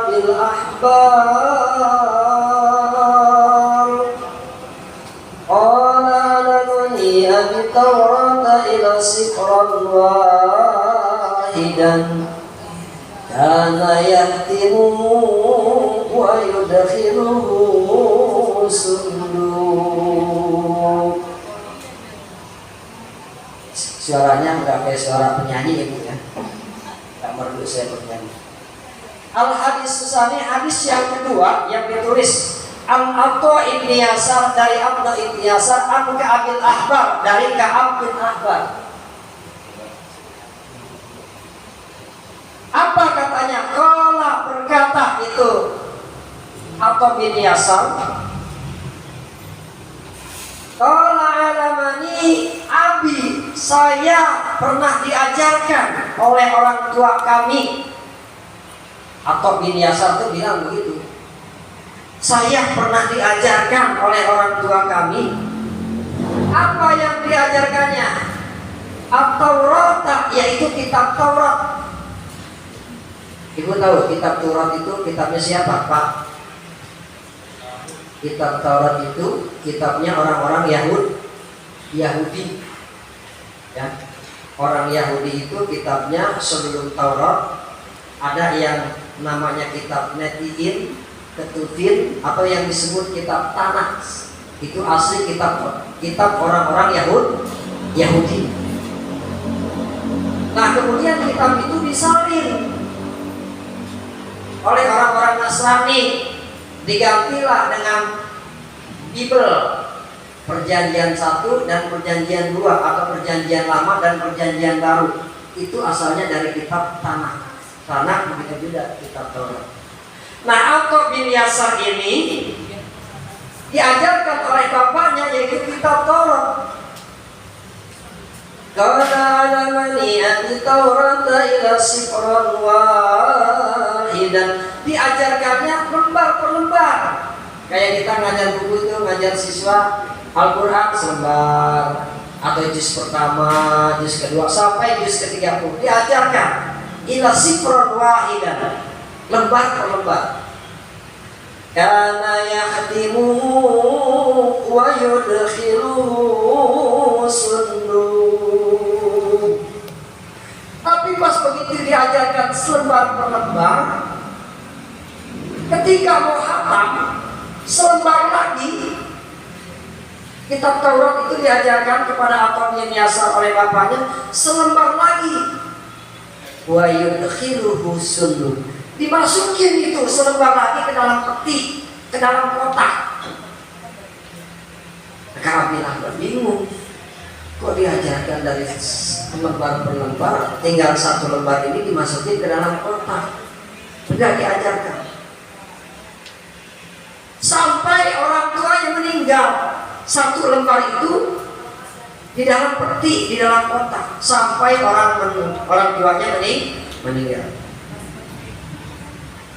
bil ahbar qala lanuni abit tawrata ila sifran wahidan kana yahtimu wa yudkhiluhu sunduk. Suaranya nggak kayak suara penyanyi ya Bu ya, nggak merdu saya bernyanyi. Al hadis susani, hadis yang kedua yang ditulis Al-Atha ibn Yasar dari Abdullah ibn Yasar an Ka'ab bin Ahbar dari Ka'ab bin Ahbar. Apa katanya? Qala berkata itu Atha bin Yasar, qala alamani abi, saya pernah diajarkan oleh orang tua kami. Atha bin Yasar itu bilang begitu, saya pernah diajarkan oleh orang tua kami. Apa yang diajarkannya? At-Taurat, yaitu kitab Taurat. Ibu tahu kitab Taurat itu kitabnya siapa, Pak? Kitab Taurat itu kitabnya orang-orang Yahudi. Ya. Orang Yahudi itu kitabnya sebelum Taurat ada yang namanya kitab Netiin, Ketuvin, atau yang disebut kitab Tanakh. Itu asli kitab orang-orang Yahudi. Nah, kemudian kitab itu disalin oleh orang-orang Nasrani, digantilah dengan Bible, Perjanjian 1 dan Perjanjian 2 atau Perjanjian Lama dan Perjanjian Baru. Itu asalnya dari kitab Tanakh. Begitu juga kitab Taurat. Nah, Atha bin Yasar ini diajarkan oleh bapaknya yaitu kitab Taurat. Qala alamani an Taurata ila sifran wahidan. Diajarkannya lembar per lembar. Kayak kita ngajar buku itu, ngajar siswa Al-Quran selembar, atau juz pertama, juz kedua sampai juz ke-30 diajarkan ila sifran wahidan, lembar per lembar. Kana yahtimu wa yudkhiluhu sunduk. Tapi pas begitu diajarkan selembar per lembar, ketika mau khatam selembar lagi. Kitab Taurat itu diajarkan kepada Atha bin Yasar oleh bapaknya selembar lagi. Wa yudkhiluhu sunduk. Dimasukin itu selembar lagi ke dalam peti, ke dalam kotak. Ka'ab bin Ahbar bingung, kok diajarkan dari lembar per lembar, tinggal satu lembar ini dimasukin ke dalam kotak. Tidak diajarkan. Sampai orang tuanya meninggal, satu lembar itu di dalam peti, di dalam kotak, sampai orang tuanya meninggal.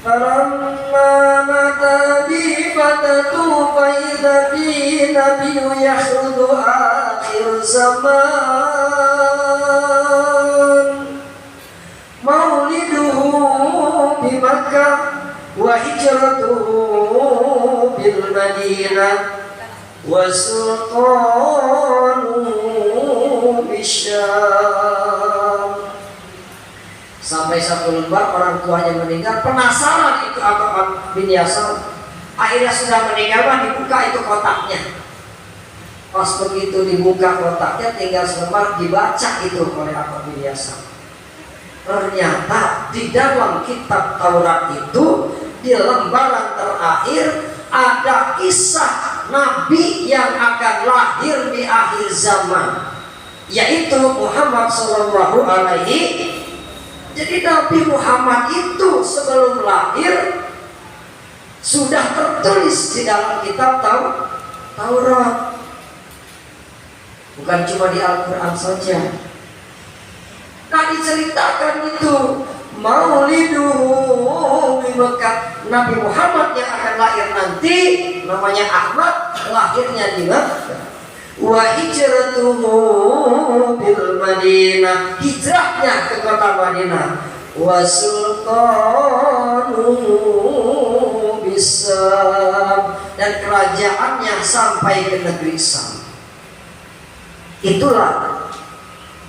Falamma mata bi fatatu fa idza bi nabiyyu yakhruju akhir zaman mauliduhu bi Makkah wa hijratuhu bil Madinah wa sultanuhu bisyam. Sampai satu lembar orang tuanya meninggal, penasaran itu Atha bin Yasar. Akhirnya sudah meninggal, dibuka itu kotaknya. Pas begitu dibuka kotaknya, tinggal selembar, dibaca itu oleh Atha bin Yasar. Ternyata di dalam kitab Taurat itu, di lembaran terakhir ada kisah Nabi yang akan lahir di akhir zaman, yaitu Muhammad Sallallahu Alaihi. Jadi Nabi Muhammad itu sebelum lahir sudah tertulis di dalam kitab Taurat. Bukan cuma di Al-Quran saja. Nah, diceritakan itu mauliduhu di Mekah. Nabi Muhammad yang akan lahir nanti namanya Ahmad, lahirnya di Mekah. Wa hijratuhu bil Madinah, hijrahnya ke kota Madinah. Wa sultanuhu bisam, dan kerajaannya sampai ke negeri Sam. Itulah